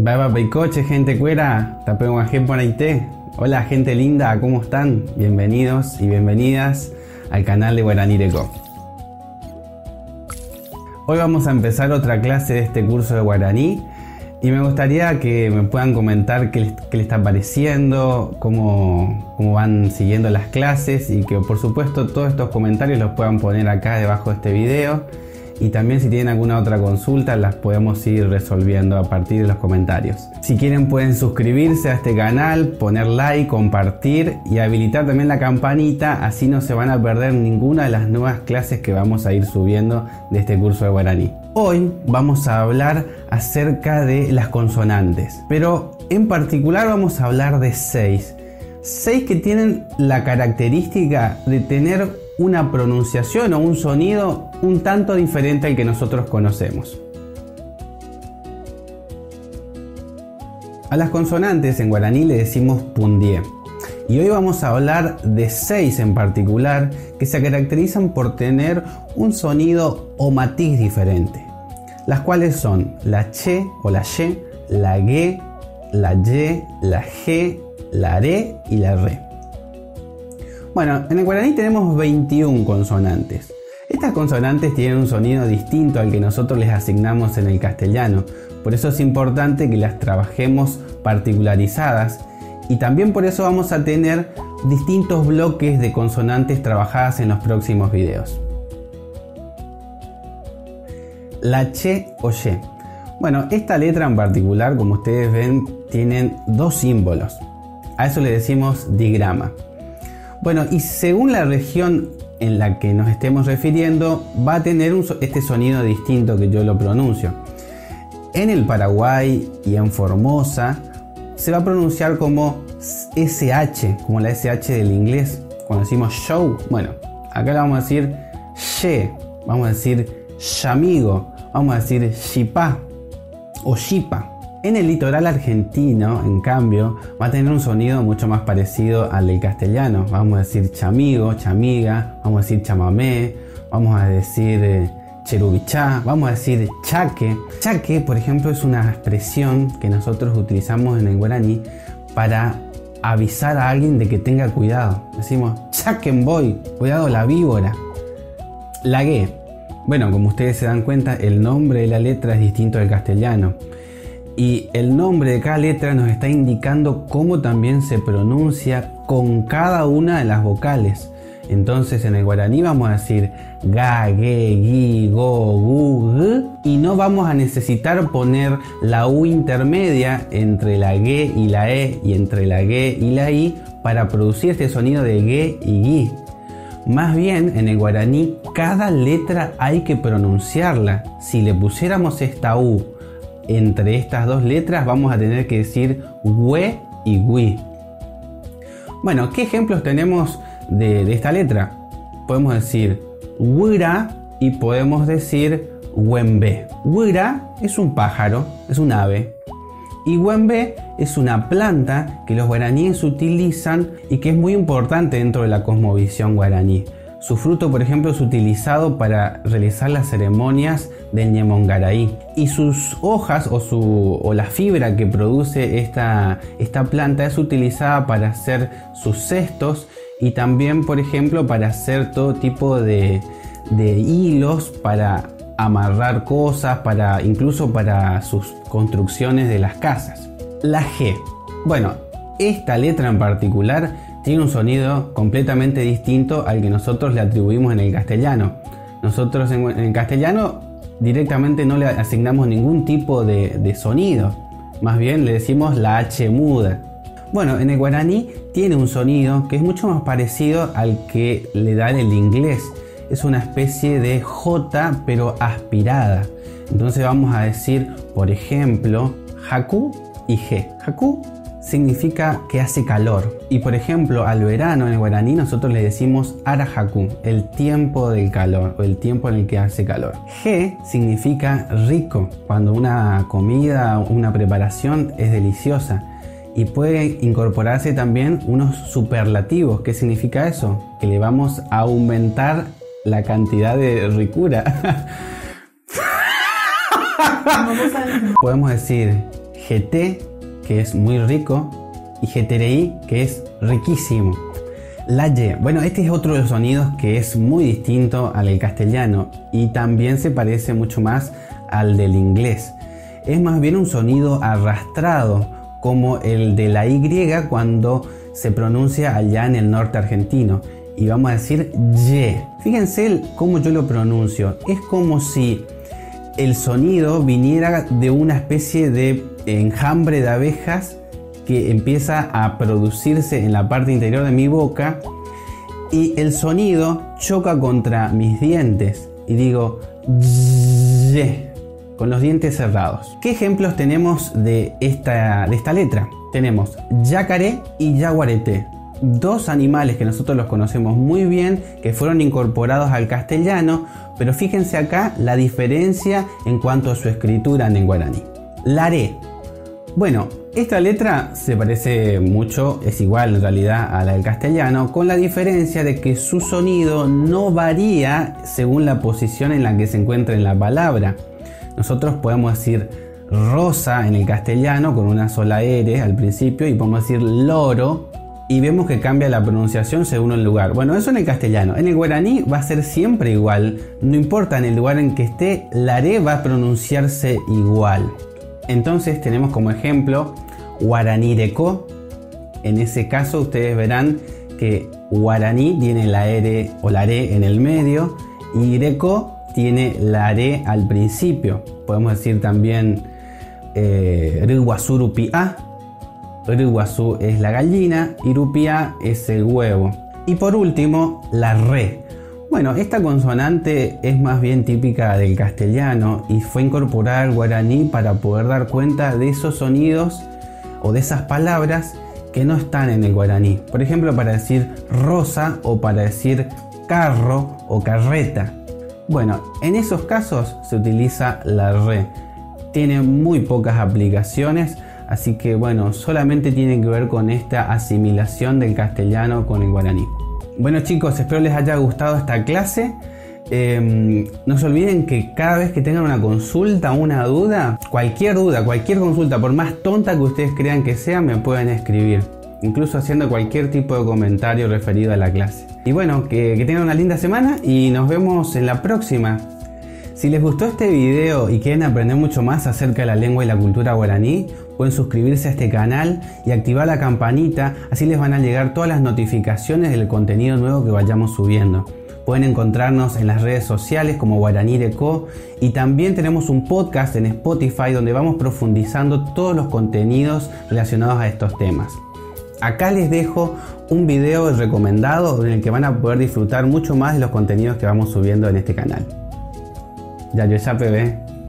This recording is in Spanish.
Baba Peicoche, gente cuera, Tapeguajé por Aité. Hola gente linda, ¿cómo están? Bienvenidos y bienvenidas al canal de Guaranireco. Hoy vamos a empezar otra clase de este curso de guaraní y me gustaría que me puedan comentar qué les está pareciendo, cómo van siguiendo las clases y que por supuesto todos estos comentarios los puedan poner acá debajo de este video. Y también si tienen alguna otra consulta las podemos ir resolviendo a partir de los comentarios. Si quieren pueden suscribirse a este canal, poner like, compartir y habilitar también la campanita, así no se van a perder ninguna de las nuevas clases que vamos a ir subiendo de este curso de guaraní. Hoy vamos a hablar acerca de las consonantes, pero en particular vamos a hablar de 6 que tienen la característica de tener una pronunciación o un sonido un tanto diferente al que nosotros conocemos. A las consonantes en guaraní le decimos pundié. Y hoy vamos a hablar de 6 en particular que se caracterizan por tener un sonido o matiz diferente. Las cuales son la che o la ye, la ge, la ye, la ge, la re y la re. Bueno, en el guaraní tenemos 21 consonantes. Estas consonantes tienen un sonido distinto al que nosotros les asignamos en el castellano. Por eso es importante que las trabajemos particularizadas y también por eso vamos a tener distintos bloques de consonantes trabajadas en los próximos videos. La che o ye. Bueno, esta letra en particular, como ustedes ven, tienen 2 símbolos. A eso le decimos digrama. Bueno, y según la región en la que nos estemos refiriendo, va a tener este sonido distinto que yo lo pronuncio. En el Paraguay y en Formosa se va a pronunciar como SH, como la SH del inglés. Cuando decimos show, bueno, acá le vamos a decir ye, vamos a decir yamigo, vamos a decir shipá o shipa. En el litoral argentino, en cambio, va a tener un sonido mucho más parecido al del castellano. Vamos a decir chamigo, chamiga, vamos a decir chamamé, vamos a decir cherubichá, vamos a decir chaque. Chaque, por ejemplo, es una expresión que nosotros utilizamos en el guaraní para avisar a alguien de que tenga cuidado. Decimos chaquenboy, cuidado la víbora. Lagué. Bueno, como ustedes se dan cuenta, el nombre de la letra es distinto del castellano. Y el nombre de cada letra nos está indicando cómo también se pronuncia con cada una de las vocales. Entonces en el guaraní vamos a decir ga, ge, gi, go, gu, g, y no vamos a necesitar poner la u intermedia entre la ge y la e y entre la ge y la i para producir este sonido de ge y gi. Más bien en el guaraní cada letra hay que pronunciarla. Si le pusiéramos esta u entre estas 2 letras vamos a tener que decir hue y wi. Bueno, ¿qué ejemplos tenemos de esta letra? Podemos decir huira y podemos decir huembe. Huira es un pájaro, es un ave. Y huembe es una planta que los guaraníes utilizan y que es muy importante dentro de la cosmovisión guaraní. Su fruto, por ejemplo, es utilizado para realizar las ceremonias del Ñemongaraí. Y sus hojas o la fibra que produce esta planta es utilizada para hacer sus cestos y también, por ejemplo, para hacer todo tipo de hilos para amarrar cosas, incluso para sus construcciones de las casas. La G. Bueno, esta letra en particular tiene un sonido completamente distinto al que nosotros le atribuimos en el castellano. Nosotros en el castellano directamente no le asignamos ningún tipo de sonido. Más bien le decimos la H muda. Bueno, en el guaraní tiene un sonido que es mucho más parecido al que le da en el inglés. Es una especie de J pero aspirada. Entonces vamos a decir, por ejemplo, haku y G. Haku significa que hace calor. Y por ejemplo, al verano en el guaraní nosotros le decimos arajaku, el tiempo del calor o el tiempo en el que hace calor. G significa rico, cuando una comida, una preparación es deliciosa. Y puede incorporarse también unos superlativos. ¿Qué significa eso? Que le vamos a aumentar la cantidad de ricura. Podemos decir GT, que es muy rico, y GTRI, que es riquísimo. La Y, bueno, este es otro de los sonidos que es muy distinto al del castellano y también se parece mucho más al del inglés. Es más bien un sonido arrastrado, como el de la Y cuando se pronuncia allá en el norte argentino. Y vamos a decir Y. Fíjense cómo yo lo pronuncio. Es como si el sonido viniera de una especie de enjambre de abejas que empieza a producirse en la parte interior de mi boca y el sonido choca contra mis dientes y digo Y, con los dientes cerrados. ¿Qué ejemplos tenemos de esta letra? Tenemos yacaré y yaguareté, dos animales que nosotros los conocemos muy bien, que fueron incorporados al castellano, pero fíjense acá la diferencia en cuanto a su escritura en guaraní. Laré. Bueno, esta letra se parece mucho, es igual en realidad a la del castellano, con la diferencia de que su sonido no varía según la posición en la que se encuentra en la palabra. Nosotros podemos decir rosa en el castellano con una sola R al principio y podemos decir loro y vemos que cambia la pronunciación según el lugar. Bueno, eso en el castellano. En el guaraní va a ser siempre igual, no importa en el lugar en que esté, la R va a pronunciarse igual. Entonces tenemos como ejemplo guaraníreco. En ese caso ustedes verán que guaraní tiene la R o la R en el medio y reco tiene la R al principio. Podemos decir también Riguazurupia. Riguazú es la gallina y rupia es el huevo. Y por último, la re. Bueno, esta consonante es más bien típica del castellano y fue incorporada al guaraní para poder dar cuenta de esos sonidos o de esas palabras que no están en el guaraní. Por ejemplo, para decir rosa o para decir carro o carreta. Bueno, en esos casos se utiliza la re. Tiene muy pocas aplicaciones, así que bueno, solamente tiene que ver con esta asimilación del castellano con el guaraní. Bueno chicos, espero les haya gustado esta clase. No se olviden que cada vez que tengan una consulta, una duda, cualquier consulta, por más tonta que ustedes crean que sea, me pueden escribir. Incluso haciendo cualquier tipo de comentario referido a la clase. Y bueno, que tengan una linda semana y nos vemos en la próxima. Si les gustó este video y quieren aprender mucho más acerca de la lengua y la cultura guaraní, pueden suscribirse a este canal y activar la campanita, así les van a llegar todas las notificaciones del contenido nuevo que vayamos subiendo. Pueden encontrarnos en las redes sociales como Guaraníreco y también tenemos un podcast en Spotify donde vamos profundizando todos los contenidos relacionados a estos temas. Acá les dejo un video recomendado en el que van a poder disfrutar mucho más de los contenidos que vamos subiendo en este canal. Ya yo ya bebé.